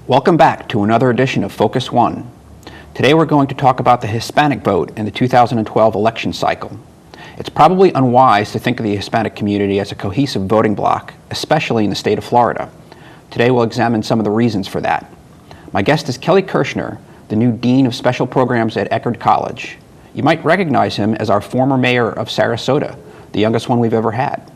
Welcome back to another edition of Focus One. Today we're going to talk about the Hispanic vote in the 2012 election cycle. It's probably unwise to think of the Hispanic community as a cohesive voting bloc, especially in the state of Florida. Today we'll examine some of the reasons for that. My guest is Kelly Kirschner, the new Dean of Special Programs at Eckerd College. You might recognize him as our former mayor of Sarasota, the youngest one we've ever had.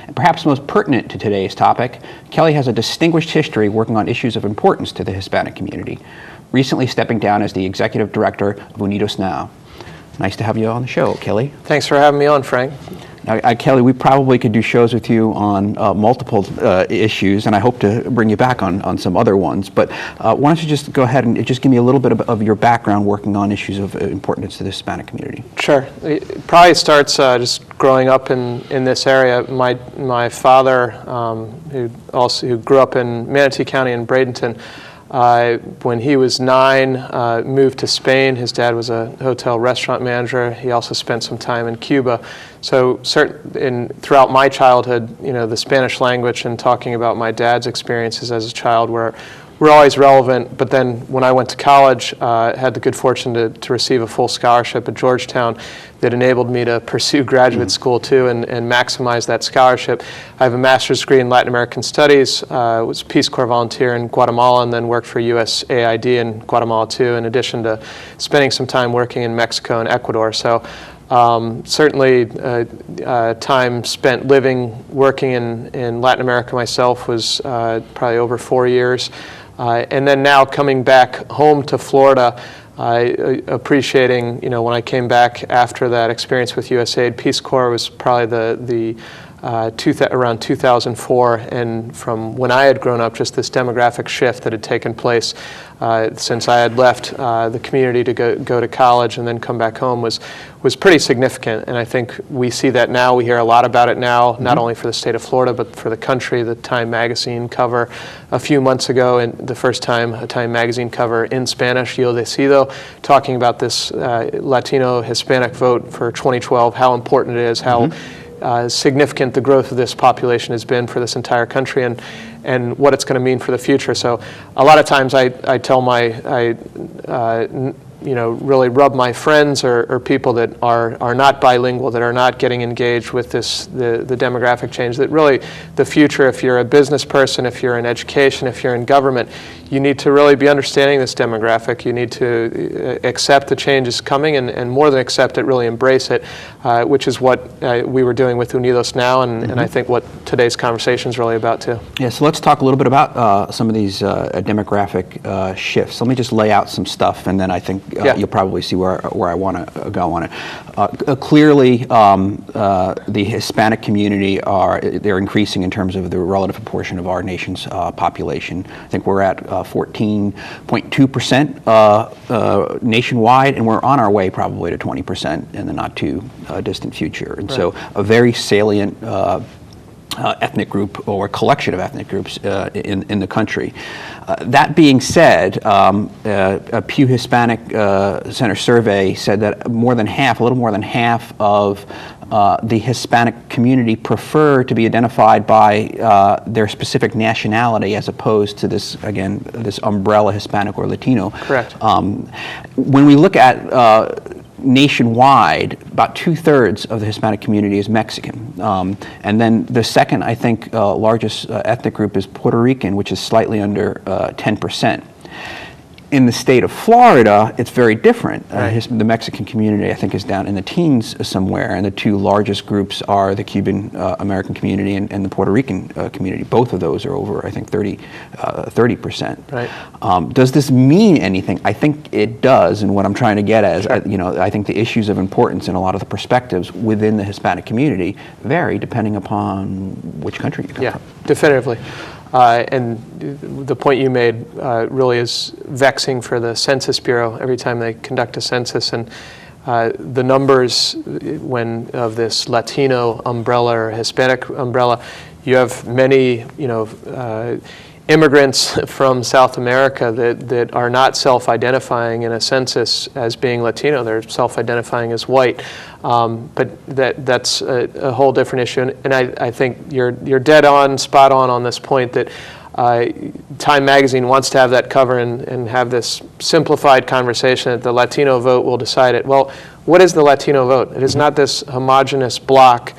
And perhaps most pertinent to today's topic, Kelly has a distinguished history working on issues of importance to the Hispanic community, recently stepping down as the executive director of Unidos Now. Nice to have you on the show, Kelly. Thanks for having me on, Frank. Now, Kelly, we probably could do shows with you on multiple issues, and I hope to bring you back on some other ones. But why don't you just go ahead and just give me a little bit of your background working on issues of importance to the Hispanic community? Sure. It probably starts just growing up in this area. My father, who grew up in Manatee County in Bradenton, when he was 9, moved to Spain. His dad was a hotel restaurant manager. He also spent some time in Cuba. So throughout my childhood, the Spanish language and talking about my dad's experiences as a child were always relevant. But then when I went to college, had the good fortune to receive a full scholarship at Georgetown that enabled me to pursue graduate school too and maximize that scholarship. I have a master's degree in Latin American Studies, was a Peace Corps volunteer in Guatemala, and then worked for USAID in Guatemala too, in addition to spending some time working in Mexico and Ecuador. So certainly time spent working in Latin America myself was probably over 4 years. And then now coming back home to Florida, appreciating, when I came back after that experience with USAID, Peace Corps was probably around 2004, and from when I had grown up, just this demographic shift that had taken place since I had left the community to go to college and then come back home was pretty significant. And I think we see that now. We hear a lot about it now, not only for the state of Florida, but for the country. The Time magazine cover a few months ago, and the first time a Time magazine cover in Spanish, Yo Decido, talking about this Latino Hispanic vote for 2012, how important it is, how significant the growth of this population has been for this entire country, and what it's going to mean for the future. So a lot of times I tell really rub my friends or people that are not bilingual, that are not getting engaged with the demographic change, that really the future, if you're a business person, if you're in education, if you're in government, you need to really be understanding this demographic. You need to accept the change is coming, and more than accept it, really embrace it, which is what we were doing with Unidos Now, and I think what today's conversation is really about too. Yeah, so let's talk a little bit about some of these demographic shifts. Let me just lay out some stuff, and then I think you'll probably see where I want to go on it. Clearly, the Hispanic community they're increasing in terms of the relative proportion of our nation's population. I think we're at 14.2% nationwide, and we're on our way probably to 20% in the not too distant future. And so a very salient ethnic group or collection of ethnic groups in the country. That being said, a Pew Hispanic Center survey said that a little more than half of the Hispanic community prefer to be identified by their specific nationality as opposed to this umbrella Hispanic or Latino. Correct. When we look at nationwide, about 2/3 of the Hispanic community is Mexican. And then the second, I think, largest ethnic group is Puerto Rican, which is slightly under 10%. In the state of Florida, it's very different. The Mexican community, I think, is down in the teens somewhere, and the two largest groups are the Cuban American community and the Puerto Rican community. Both of those are over, I think, 30%. Right. Does this mean anything? I think it does, and what I'm trying to get at is, I think the issues of importance and a lot of the perspectives within the Hispanic community vary depending upon which country you come from. Yeah, definitively. And the point you made really is vexing for the Census Bureau every time they conduct a census, and the numbers of this Latino umbrella or Hispanic umbrella, you have many immigrants from South America that are not self-identifying in a census as being Latino. They're self-identifying as white. But that's a whole different issue. And I think you're dead on, spot on this point that Time Magazine wants to have that cover and have this simplified conversation that the Latino vote will decide it. Well, what is the Latino vote? It is not this homogenous block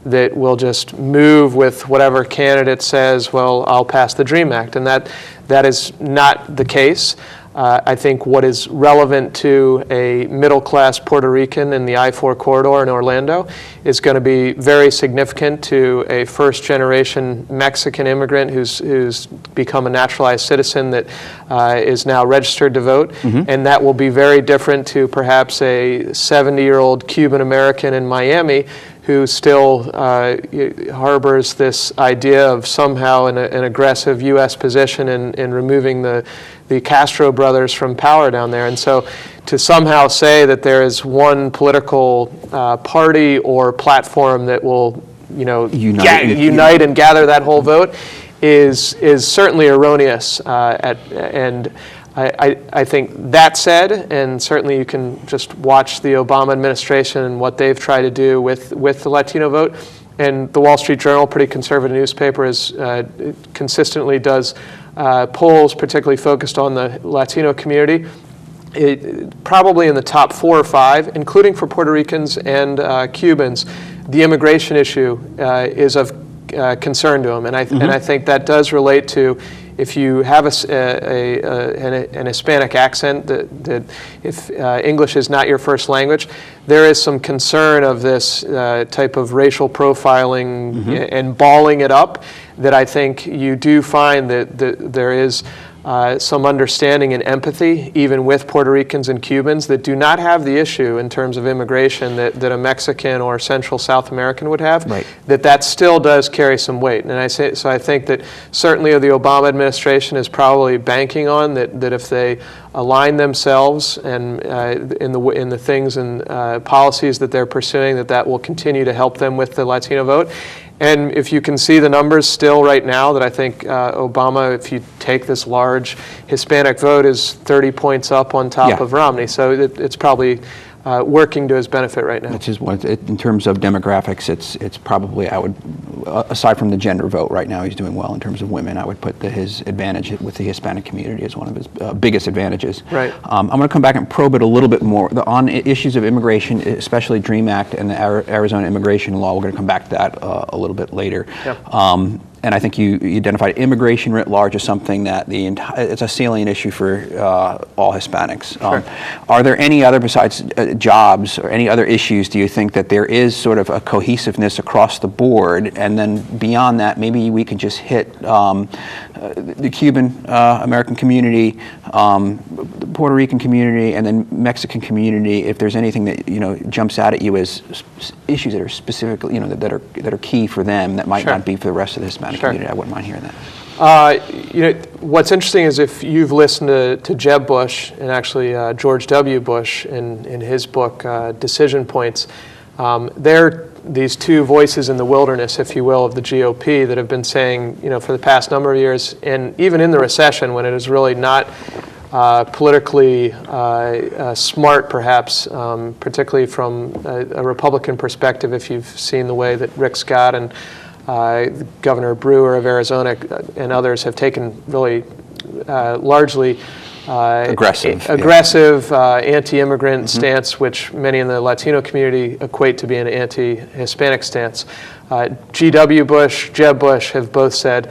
that will just move with whatever candidate says, well, I'll pass the DREAM Act. And that is not the case. I think what is relevant to a middle-class Puerto Rican in the I-4 corridor in Orlando is going to be very significant to a first-generation Mexican immigrant who's become a naturalized citizen that is now registered to vote. And that will be very different to perhaps a 70-year-old Cuban American in Miami who still harbors this idea of somehow an aggressive U.S. position in removing the Castro brothers from power down there. And so to somehow say that there is one political party or platform that will unite and gather that whole vote is certainly erroneous. And I think that said, and certainly you can just watch the Obama administration and what they've tried to do with the Latino vote. And the Wall Street Journal, pretty conservative newspaper, consistently does polls particularly focused on the Latino community. Probably in the top 4 or 5, including for Puerto Ricans and Cubans, the immigration issue is of concern to them. And I think that does relate to, if you have an Hispanic accent, that if English is not your first language, there is some concern of this type of racial profiling and balling it up, that I think you do find that there is some understanding and empathy, even with Puerto Ricans and Cubans that do not have the issue in terms of immigration that a Mexican or Central South American would have, that still does carry some weight. And I think that certainly the Obama administration is probably banking on that if they align themselves and in the things and policies that they're pursuing, that will continue to help them with the Latino vote. And if you can see the numbers still right now, that I think Obama, if you take this large Hispanic vote, is 30 points up on top of Romney. So it's probably working to his benefit right now. Which is in terms of demographics, it's probably, I would, aside from the gender vote right now, he's doing well in terms of women. I would put his advantage with the Hispanic community as one of his biggest advantages. Right. I'm going to come back and probe it a little bit more. On issues of immigration, especially DREAM Act and the Arizona immigration law, we're going to come back to that a little bit later. Yep. And I think you identified immigration writ large as something that it's a salient issue for all Hispanics. Sure. Are there any other, besides jobs, or any other issues, do you think that there is sort of a cohesiveness across the board? And then beyond that, maybe we could just hit the Cuban American community, the Puerto Rican community, and then Mexican community, if there's anything that jumps out at you as issues that are specifically that are key for them that might not be for the rest of the Hispanic community. I wouldn't mind hearing that. What's interesting is if you've listened to Jeb Bush and actually George W. Bush in his book Decision Points, they're these two voices in the wilderness, if you will, of the GOP that have been saying, for the past number of years, and even in the recession when it is really not politically smart, perhaps, particularly from a Republican perspective, if you've seen the way that Rick Scott and Governor Brewer of Arizona and others have taken really largely aggressive anti-immigrant stance, which many in the Latino community equate to be an anti-Hispanic stance. G.W. Bush, Jeb Bush have both said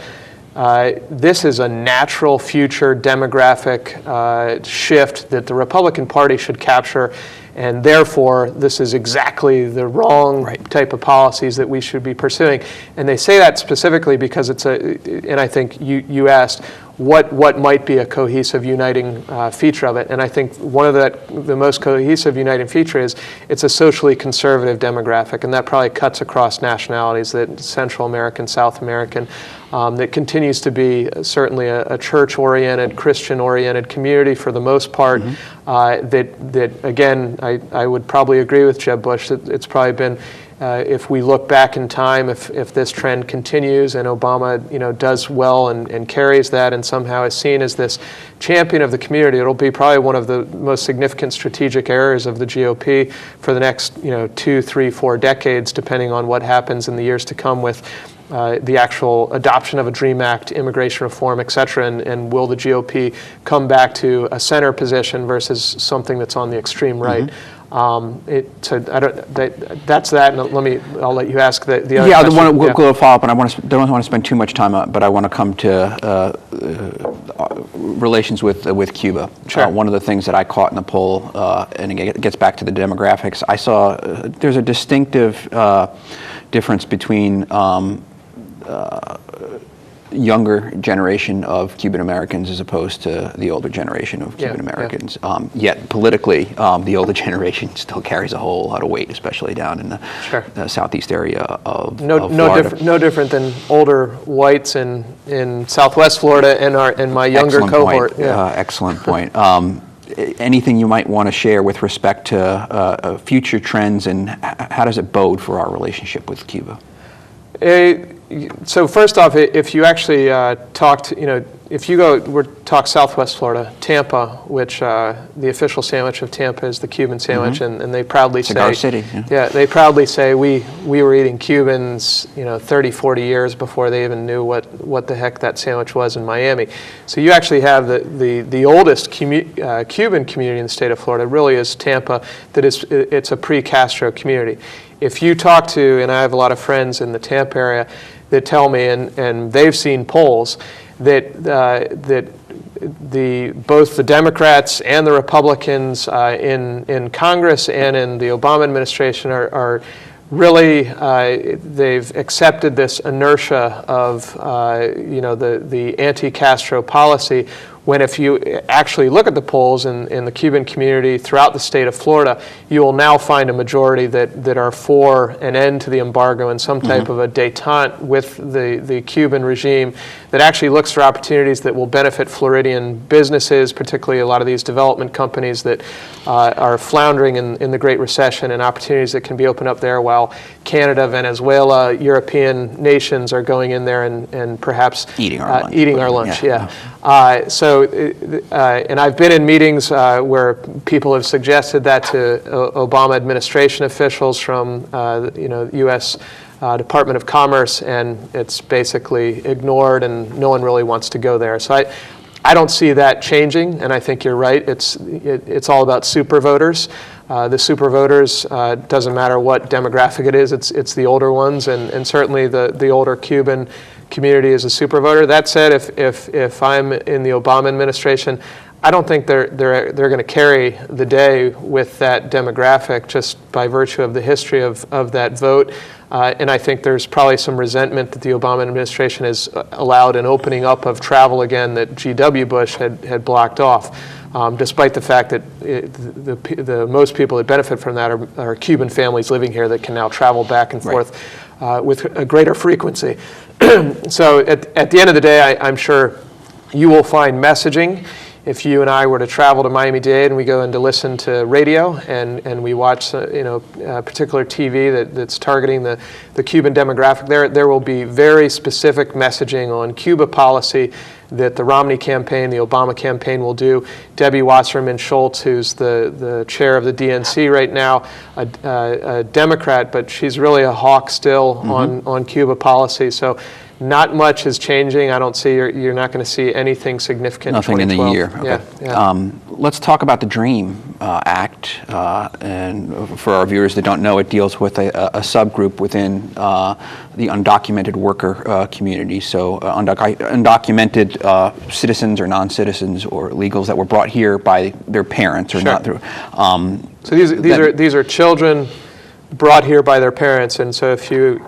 this is a natural future demographic shift that the Republican Party should capture, and therefore this is exactly the wrong type of policies that we should be pursuing. And they say that specifically because and I think you asked, what might be a cohesive uniting feature of it? And I think one of the most cohesive uniting feature is it's a socially conservative demographic, and that probably cuts across nationalities, that Central American, South American, that continues to be certainly a church-oriented, Christian-oriented community for the most part. That again, I would probably agree with Jeb Bush that it's probably been, if we look back in time, if this trend continues and Obama does well and carries that and somehow is seen as this champion of the community, it'll be probably one of the most significant strategic errors of the GOP for the next 2, 3, 4 decades, depending on what happens in the years to come with the actual adoption of a DREAM Act, immigration reform, et cetera, and will the GOP come back to a center position versus something that's on the extreme right? That's that, and I'll let you ask the other question. We'll go follow up, and don't want to spend too much time on it, but I want to come to relations with Cuba. Sure. One of the things that I caught in the poll, and it gets back to the demographics, I saw there's a distinctive difference between younger generation of Cuban Americans as opposed to the older generation of Cuban Americans. Yet politically, the older generation still carries a whole lot of weight, especially down in the southeast area of Florida. No different than older whites in Southwest Florida and my younger cohort. Excellent point. Anything you might want to share with respect to future trends, and how does it bode for our relationship with Cuba? So first off, if you actually if you talk Southwest Florida, Tampa, which the official sandwich of Tampa is the Cuban sandwich, and they proudly Cigar say, City. They proudly say we were eating Cubans, 30, 40 years before they even knew what the heck that sandwich was in Miami. So you actually have the oldest Cuban community in the state of Florida really is Tampa. It's a pre-Castro community. If you talk to, and I have a lot of friends in the Tampa area that tell me, and they've seen polls, that both the Democrats and the Republicans in Congress and in the Obama administration are really, they've accepted this inertia of the anti-Castro policy, when if you actually look at the polls in the Cuban community throughout the state of Florida, you will now find a majority that are for an end to the embargo and some type of a détente with the Cuban regime that actually looks for opportunities that will benefit Floridian businesses, particularly a lot of these development companies that are floundering in the Great Recession, and opportunities that can be opened up there while Canada, Venezuela, European nations are going in there and perhaps eating our lunch. And I've been in meetings where people have suggested that to Obama administration officials from U.S. Department of Commerce, and it's basically ignored, and no one really wants to go there. So I don't see that changing, and I think you're right. It's all about super voters. The super voters, doesn't matter what demographic it is, it's the older ones, and certainly the older Cuban community is a super voter. That said, if I'm in the Obama administration, I don't think they're going to carry the day with that demographic just by virtue of the history of that vote. And I think there's probably some resentment that the Obama administration has allowed an opening up of travel again that G.W. Bush had blocked off. Despite the fact that the most people that benefit from that are Cuban families living here that can now travel back and forth with a greater frequency. So at the end of the day, I'm sure you will find messaging. If you and I were to travel to Miami-Dade and we go in to listen to radio and we watch particular TV that's targeting the Cuban demographic, there will be very specific messaging on Cuba policy that the Romney campaign, the Obama campaign will do. Debbie Wasserman Schultz, who's the chair of the DNC right now, a Democrat, but she's really a hawk still on Cuba policy. So not much is changing. I don't see you're not going to see anything significant. Nothing in the year. Okay. Yeah. Let's talk about the DREAM Act, and for our viewers that don't know, it deals with a subgroup within the undocumented worker community. So undocumented citizens or non-citizens or illegals that were brought here by their parents or not through. So these are children brought here by their parents, and so if you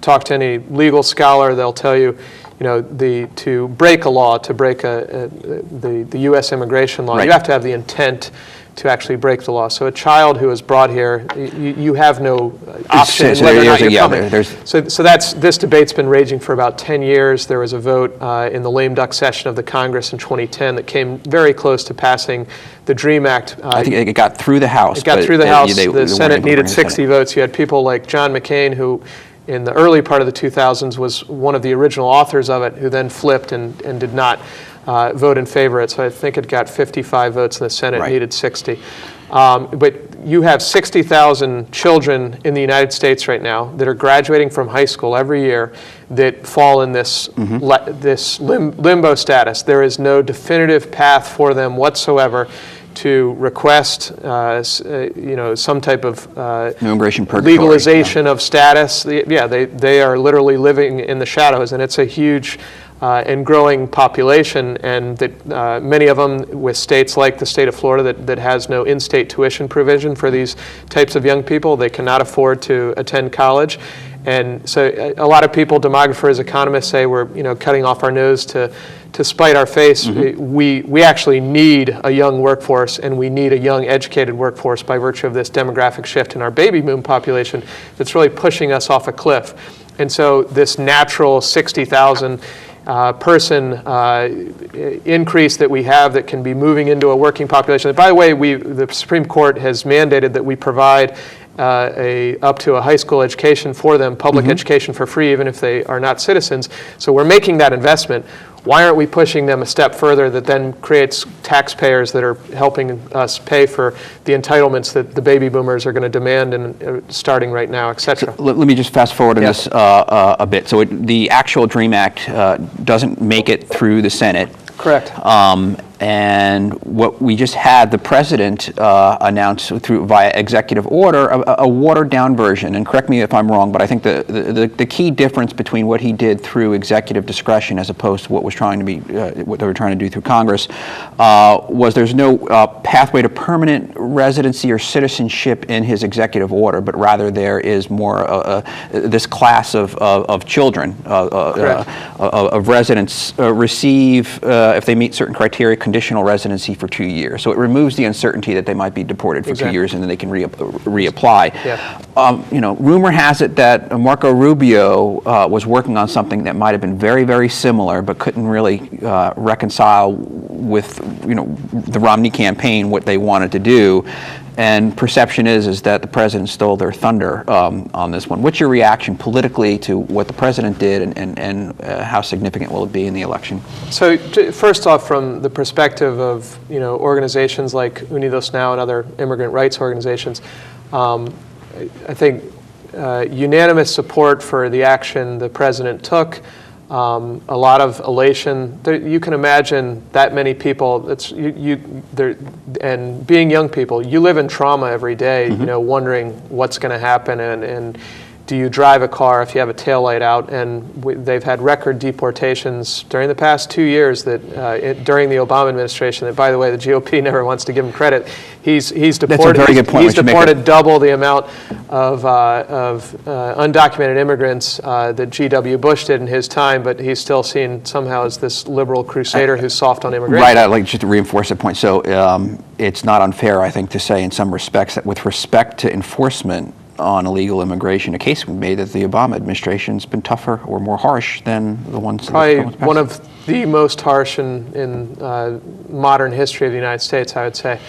talk to any legal scholar, they'll tell you, to break a law, to break the U.S. immigration law, you have to have the intent to actually break the law. So a child who is brought here, you have no option in whether or not you're coming. So this debate's been raging for about 10 years. There was a vote in the lame duck session of the Congress in 2010 that came very close to passing the DREAM Act. I think it got through the House. It got through the House. The Senate needed 60 votes. You had people like John McCain, who in the early part of the 2000s was one of the original authors of it, who then flipped and did not vote in favor of it. So I think it got 55 votes in the Senate, needed 60. But you have 60,000 children in the United States right now that are graduating from high school every year that fall in this this limbo status. There is no definitive path for them whatsoever to request, some type of immigration purgatory, legalization of status. They are literally living in the shadows, and it's a huge and growing population, and that many of them with states like the state of Florida that has no in-state tuition provision for these types of young people. They cannot afford to attend college. And so a lot of people, demographers, economists say we're cutting off our nose to spite our face. We actually need a young workforce, and we need a young educated workforce by virtue of this demographic shift in our baby boom population that's really pushing us off a cliff. And so this natural 60,000 person increase that we have that can be moving into a working population. And by the way, the Supreme Court has mandated that we provide up to a high school education for them, public education for free, even if they are not citizens. So we're making that investment. Why aren't we pushing them a step further that then creates taxpayers that are helping us pay for the entitlements that the baby boomers are going to demand and starting right now, et cetera? So let me just fast forward in this a bit. So the actual DREAM Act doesn't make it through the Senate. Correct. And what we just had the president announce via executive order a watered down version. And correct me if I'm wrong, but I think the key difference between what he did through executive discretion as opposed to what was trying to be what they were trying to do through Congress was there's no pathway to permanent residency or citizenship in his executive order, but rather there is more this class of children of residents receive if they meet certain criteria, conditional residency for 2 years. So it removes the uncertainty that they might be deported for 2 years and then they can reapply. Yeah. Rumor has it that Marco Rubio was working on something that might have been very, very similar, but couldn't really reconcile with the Romney campaign what they wanted to do. And perception is that the president stole their thunder on this one. What's your reaction politically to what the president did, and how significant will it be in the election? So first off, from the perspective of organizations like Unidos Now and other immigrant rights organizations, I think unanimous support for the action the president took. A lot of elation. You can imagine that many people. And being young people, you live in trauma every day. Wondering what's going to happen, and do you drive a car if you have a taillight out? And they've had record deportations during the past 2 years. During the Obama administration. That, by the way, the GOP never wants to give him credit. He's deported. That's a very good point. He's deported double the amount of undocumented immigrants that G.W. Bush did in his time, but he's still seen somehow as this liberal crusader who's soft on immigration. Right. I'd like just to reinforce that point. So it's not unfair, I think, to say in some respects that with respect to enforcement on illegal immigration, a case we made that the Obama administration's been tougher or more harsh than the ones. Probably one of the most harsh in modern history of the United States, I would say.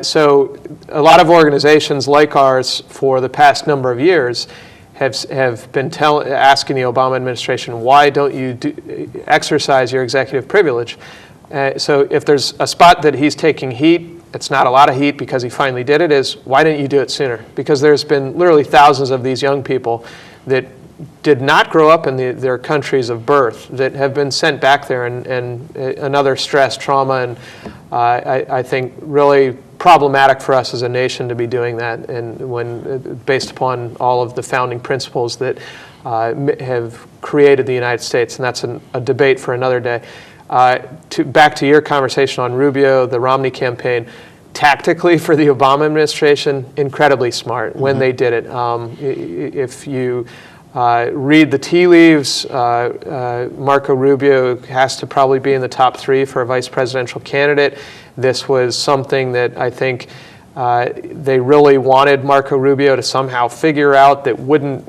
So a lot of organizations like ours for the past number of years have been asking the Obama administration, why don't you exercise your executive privilege? So if there's a spot that he's taking heat, it's not a lot of heat because he finally did it, is why didn't you do it sooner? Because there's been literally thousands of these young people that did not grow up in their countries of birth that have been sent back there, and another stress, trauma, and I think really problematic for us as a nation to be doing that, and when based upon all of the founding principles that have created the United States, and that's a debate for another day. Back to your conversation on Rubio, the Romney campaign, tactically for the Obama administration, incredibly smart when they did it. If you read the tea leaves, Marco Rubio has to probably be in the top 3 for a vice presidential candidate. This was something that I think they really wanted Marco Rubio to somehow figure out that wouldn't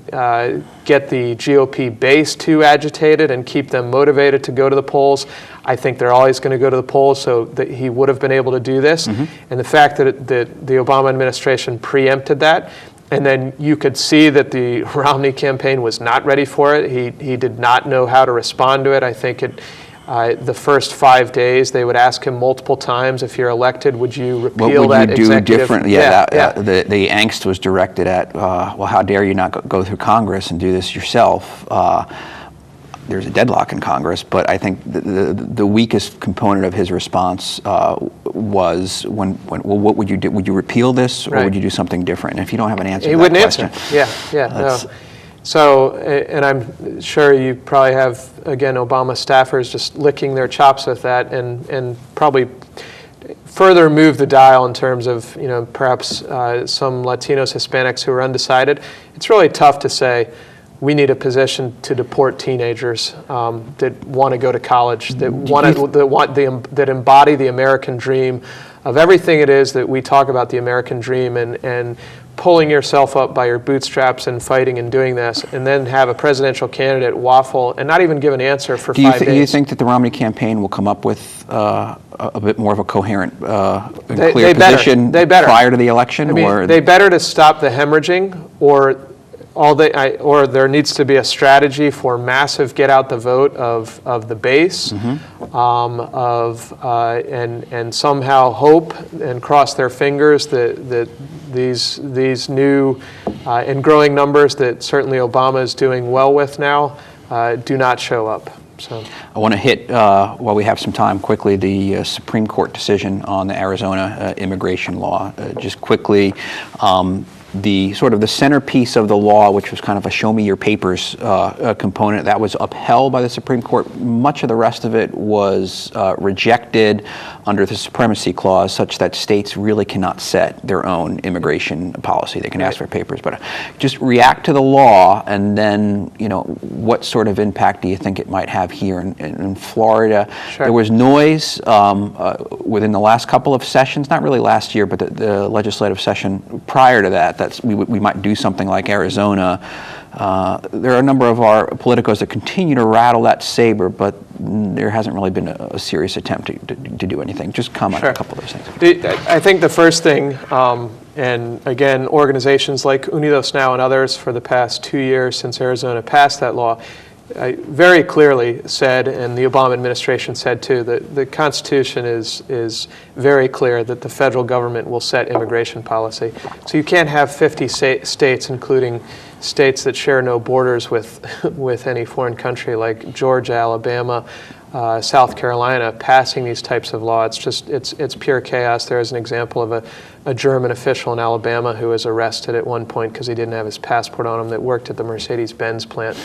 get the GOP base too agitated and keep them motivated to go to the polls. I think they're always going to go to the polls, so that he would have been able to do this. And the fact that the Obama administration preempted that, and then you could see that the Romney campaign was not ready for it. He did not know how to respond to it. I think it The first 5 days, they would ask him multiple times, if you're elected, would you repeal what that would you do executive? different? The angst was directed at, well, how dare you not go through Congress and do this yourself? There's a deadlock in Congress, but I think the weakest component of his response was what would you do? Would you repeal this, or would you do something different? And if you don't have an answer, he wouldn't answer. No. So, and I'm sure you probably have, again, Obama staffers just licking their chops with that, and probably further move the dial in terms of, perhaps some Latinos, Hispanics who are undecided. It's really tough to say, we need a position to deport teenagers that want to go to college, that embody the American dream of everything it is that we talk about the American dream, and pulling yourself up by your bootstraps and fighting and doing this, and then have a presidential candidate waffle and not even give an answer for 5 days. Do you think that the Romney campaign will come up with a bit more of a coherent and clear position prior to the election? I mean, they better to stop the hemorrhaging, or there needs to be a strategy for massive get out the vote of the base, and somehow hope and cross their fingers that these new and growing numbers that certainly Obama is doing well with now do not show up. So I want to hit, while we have some time, quickly the Supreme Court decision on the Arizona immigration law. Just quickly. The sort of the centerpiece of the law, which was kind of a show me your papers component, that was upheld by the Supreme Court. Much of the rest of it was rejected under the Supremacy Clause, such that states really cannot set their own immigration policy. They can ask for papers, but just react to the law, and then, what sort of impact do you think it might have here in Florida? Sure. There was noise within the last couple of sessions, not really last year, but the legislative session prior to that, we might do something like Arizona. There are a number of our politicos that continue to rattle that saber, but there hasn't really been a serious attempt to do anything. Just comment on a couple of those things. I think the first thing, and again, organizations like Unidos Now and others for the past 2 years since Arizona passed that law, very clearly said, and the Obama administration said too, that the Constitution is very clear that the federal government will set immigration policy. So you can't have 50 states, including states that share no borders with any foreign country, like Georgia, Alabama, South Carolina, passing these types of laws. It's pure chaos. There is an example of a German official in Alabama who was arrested at one point because he didn't have his passport on him, that worked at the Mercedes-Benz plant.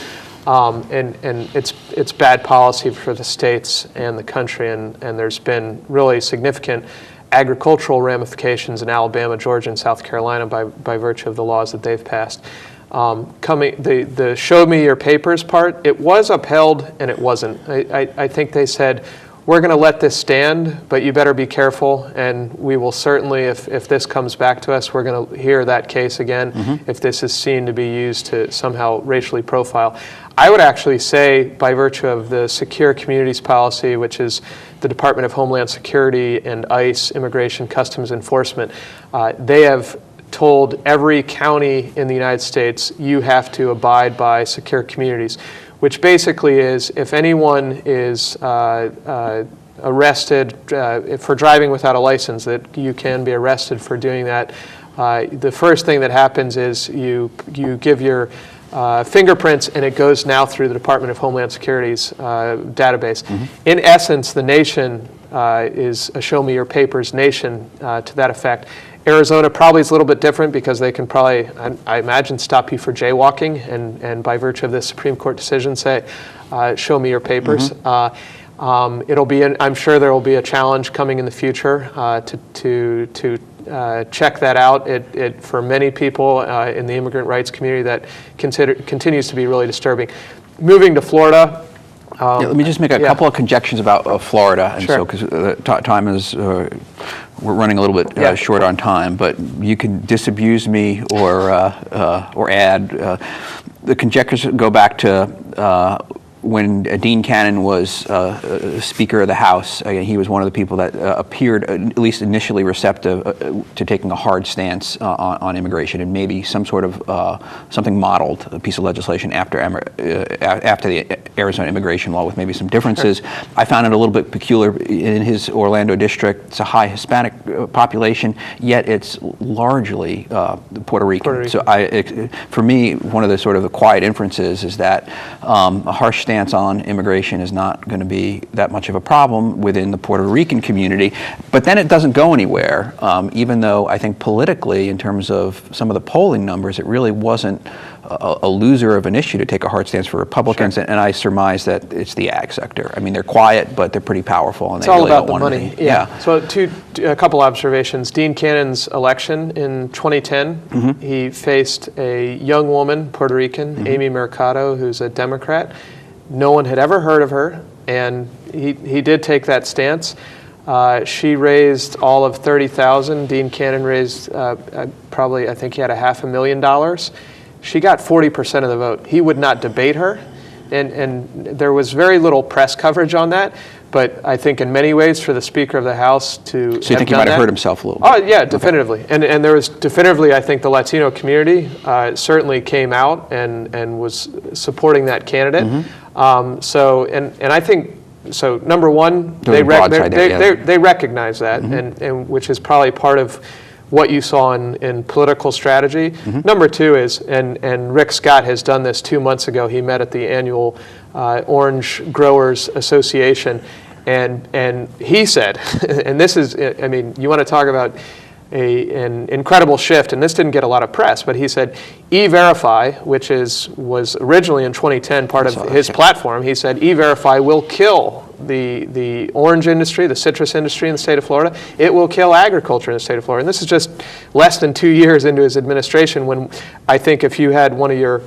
And it's bad policy for the states and the country, and there's been really significant agricultural ramifications in Alabama, Georgia, and South Carolina by virtue of the laws that they've passed. The show me your papers part, it was upheld and it wasn't. I think they said, we're going to let this stand, but you better be careful, and we will certainly, if this comes back to us, we're going to hear that case again if this is seen to be used to somehow racially profile. I would actually say, by virtue of the Secure Communities Policy, which is the Department of Homeland Security and ICE, Immigration Customs Enforcement, they have told every county in the United States, you have to abide by secure communities, which basically is, if anyone is arrested for driving without a license, that you can be arrested for doing that. The first thing that happens is you give your fingerprints, and it goes now through the Department of Homeland Security's database. In essence, the nation is a show me your papers nation to that effect. Arizona probably is a little bit different because they can probably, I imagine, stop you for jaywalking, and by virtue of this Supreme Court decision say, show me your papers. It'll be, I'm sure there will be a challenge coming in the future to check that out. It for many people in the immigrant rights community, that continues to be really disturbing. Moving to Florida. Let me just make a couple of conjectures about Florida, and Sure. so because time is, we're running a little bit short on time, but you can disabuse me or add. The conjectures go back to when Dean Cannon was Speaker of the House, he was one of the people that appeared, at least initially, receptive to taking a hard stance on immigration, and maybe some sort of something modeled, a piece of legislation after the Arizona immigration law, with maybe some differences. Sure. I found it a little bit peculiar in his Orlando district. It's a high Hispanic population, yet it's largely Puerto Rican. So for me, one of the sort of the quiet inferences is that a harsh stance on immigration is not going to be that much of a problem within the Puerto Rican community. But then it doesn't go anywhere, even though I think politically, in terms of some of the polling numbers, it really wasn't a loser of an issue to take a hard stance for Republicans. Sure. And I surmise that it's the ag sector. I mean, they're quiet, but they're pretty powerful, and it's they all really about don't the want money. to. Yeah. So a couple observations. Dean Cannon's election in 2010, he faced a young woman, Puerto Rican, Amy Mercado, who's a Democrat. No one had ever heard of her, and he did take that stance. She raised all of $30,000. Dean Cannon raised probably, I think he had $500,000. She got 40% of the vote. He would not debate her, and there was very little press coverage on that. But I think in many ways, for the Speaker of the House to So you think he might have hurt himself a little bit? Oh yeah, definitively. Okay. And there was definitively, I think the Latino community certainly came out and was supporting that candidate. And I think, so number one, they recognize that, and which is probably part of what you saw in political strategy. Number two is, and Rick Scott has done this 2 months ago, he met at the annual Orange Growers Association, and he said, and this is, I mean, you want to talk about an incredible shift, and this didn't get a lot of press, but he said, E-Verify, which was originally in 2010 part of his platform, he said, E-Verify will kill the orange industry, the citrus industry in the state of Florida. It will kill agriculture in the state of Florida. And this is just less than 2 years into his administration, when I think if you had one of your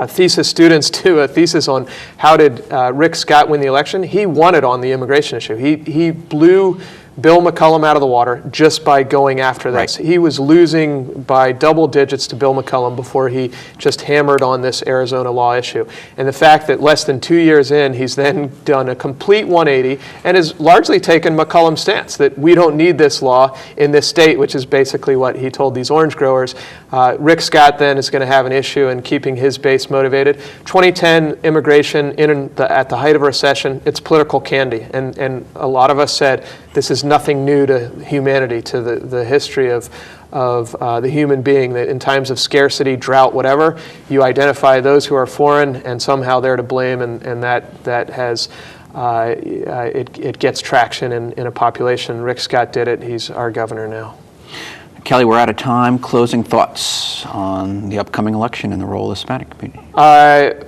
thesis students do a thesis on how did Rick Scott win the election, he won it on the immigration issue. He blew Bill McCollum out of the water just by going after this. Right. He was losing by double digits to Bill McCollum before he just hammered on this Arizona law issue. And the fact that less than 2 years in, he's then done a complete 180 and has largely taken McCollum's stance that we don't need this law in this state, which is basically what he told these orange growers. Rick Scott then is going to have an issue in keeping his base motivated. 2010 immigration at the height of a recession, it's political candy. And a lot of us said, this is nothing new to humanity, to the history of the human being, that in times of scarcity, drought, whatever, you identify those who are foreign and somehow they're to blame, and that has, it gets traction in a population. Rick Scott did it. He's our governor now. Kelly, we're out of time. Closing thoughts on the upcoming election and the role of the Hispanic community.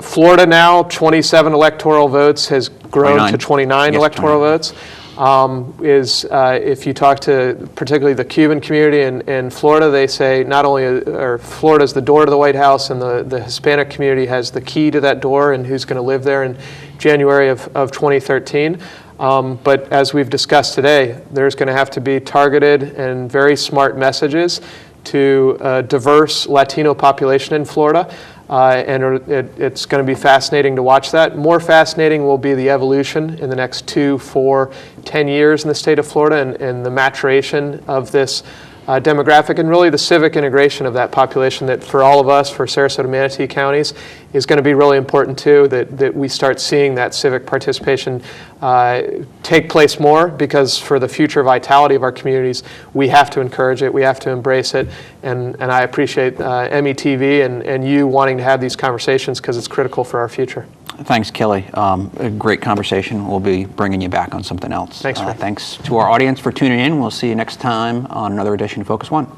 Florida now, 27 electoral votes, has grown to 29 electoral votes. If you talk to particularly the Cuban community in Florida, they say not only Florida's the door to the White House, and the Hispanic community has the key to that door and who's going to live there in January of 2013. But as we've discussed today, there's going to have to be targeted and very smart messages to a diverse Latino population in Florida. It's going to be fascinating to watch that. More fascinating will be the evolution in the next 2, 4, 10 years in the state of Florida, and the maturation of this demographic, and really the civic integration of that population that for all of us, for Sarasota, Manatee counties, is going to be really important too, that we start seeing that civic participation take place more, because for the future vitality of our communities, we have to encourage it, we have to embrace it, and I appreciate METV and you wanting to have these conversations, because it's critical for our future. Thanks, Kelly. A great conversation. We'll be bringing you back on something else. Thanks, Rick. Thanks to our audience for tuning in. We'll see you next time on another edition of Focus One.